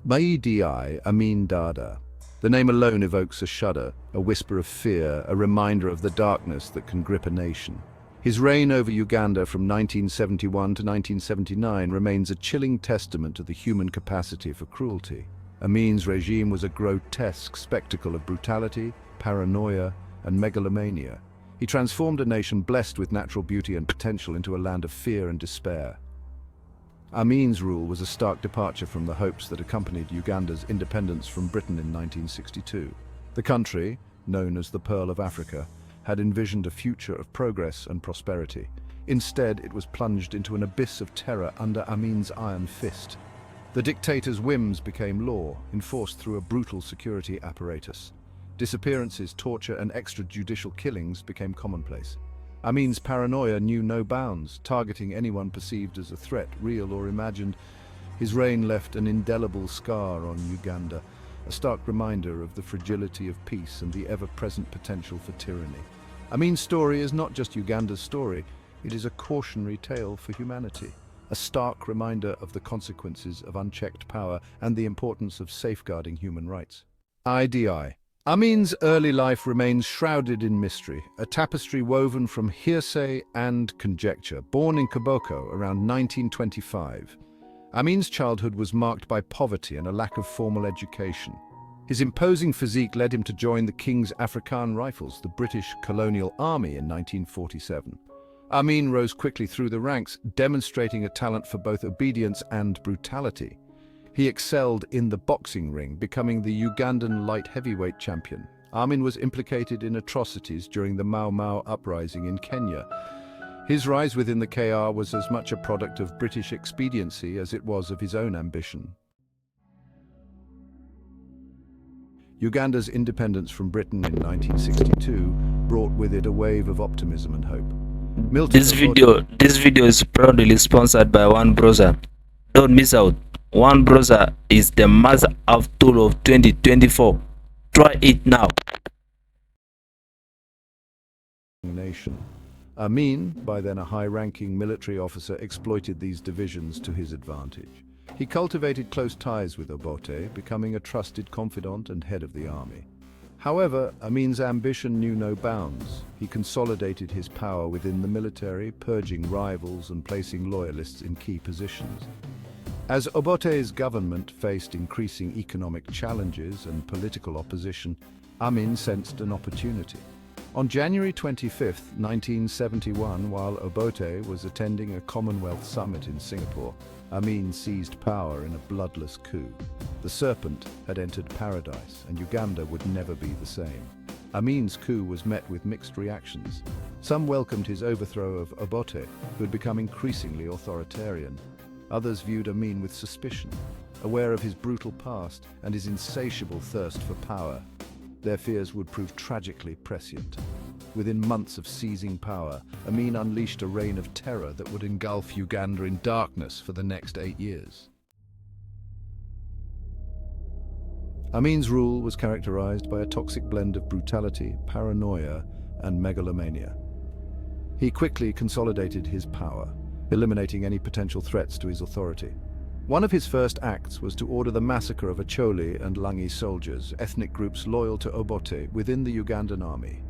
By Idi Amin Dada. The name alone evokes a shudder, a whisper of fear, a reminder of the darkness that can grip a nation. His reign over Uganda from 1971 to 1979 remains a chilling testament to the human capacity for cruelty. Amin's regime was a grotesque spectacle of brutality, paranoia, and megalomania. He transformed a nation blessed with natural beauty and potential into a land of fear and despair. Amin's rule was a stark departure from the hopes that accompanied Uganda's independence from Britain in 1962. The country, known as the Pearl of Africa, had envisioned a future of progress and prosperity. Instead, it was plunged into an abyss of terror under Amin's iron fist. The dictator's whims became law, enforced through a brutal security apparatus. Disappearances, torture, and extrajudicial killings became commonplace. Amin's paranoia knew no bounds, targeting anyone perceived as a threat, real or imagined. His reign left an indelible scar on Uganda, a stark reminder of the fragility of peace and the ever-present potential for tyranny. Amin's story is not just Uganda's story, it is a cautionary tale for humanity, a stark reminder of the consequences of unchecked power and the importance of safeguarding human rights. Idi Amin's early life remains shrouded in mystery, a tapestry woven from hearsay and conjecture. Born in Koboko around 1925, Amin's childhood was marked by poverty and a lack of formal education. His imposing physique led him to join the King's African Rifles, the British Colonial Army, in 1947. Amin rose quickly through the ranks, demonstrating a talent for both obedience and brutality. He excelled in the boxing ring, becoming the Ugandan light heavyweight champion. Amin was implicated in atrocities during the Mau Mau uprising in Kenya. His rise within the KR was as much a product of British expediency as it was of his own ambition. Uganda's independence from Britain in 1962 brought with it a wave of optimism and hope. This video is proudly sponsored by One Browser. Don't miss out. One Browser is the must-have tool of 2024. Try it now. Nation. Amin, by then a high-ranking military officer, exploited these divisions to his advantage. He cultivated close ties with Obote, becoming a trusted confidant and head of the army. However, Amin's ambition knew no bounds. He consolidated his power within the military, purging rivals and placing loyalists in key positions. As Obote's government faced increasing economic challenges and political opposition, Amin sensed an opportunity. On January 25, 1971, while Obote was attending a Commonwealth summit in Singapore, Amin seized power in a bloodless coup. The serpent had entered paradise, and Uganda would never be the same. Amin's coup was met with mixed reactions. Some welcomed his overthrow of Obote, who had become increasingly authoritarian. Others viewed Amin with suspicion, aware of his brutal past and his insatiable thirst for power. Their fears would prove tragically prescient. Within months of seizing power, Amin unleashed a reign of terror that would engulf Uganda in darkness for the next 8 years. Amin's rule was characterized by a toxic blend of brutality, paranoia, and megalomania. He quickly consolidated his power, eliminating any potential threats to his authority. One of his first acts was to order the massacre of Acholi and Langi soldiers, ethnic groups loyal to Obote, within the Ugandan army.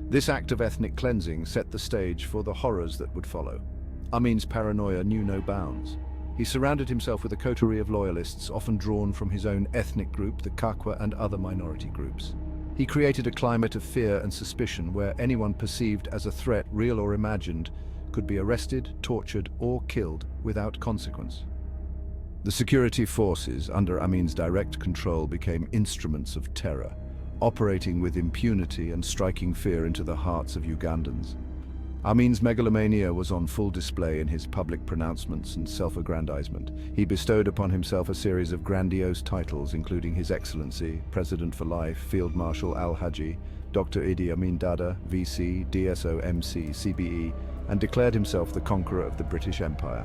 This act of ethnic cleansing set the stage for the horrors that would follow. Amin's paranoia knew no bounds. He surrounded himself with a coterie of loyalists, often drawn from his own ethnic group, the Kakwa, and other minority groups. He created a climate of fear and suspicion where anyone perceived as a threat, real or imagined, could be arrested, tortured, or killed without consequence. The security forces under Amin's direct control became instruments of terror, operating with impunity and striking fear into the hearts of Ugandans. Amin's megalomania was on full display in his public pronouncements and self-aggrandizement. He bestowed upon himself a series of grandiose titles, including His Excellency, President for Life, Field Marshal Al-Haji, Dr. Idi Amin Dada, VC, DSO, MC, CBE, and declared himself the conqueror of the British Empire.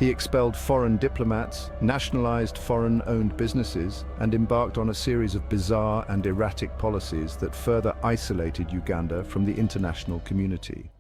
He expelled foreign diplomats, nationalized foreign-owned businesses, and embarked on a series of bizarre and erratic policies that further isolated Uganda from the international community.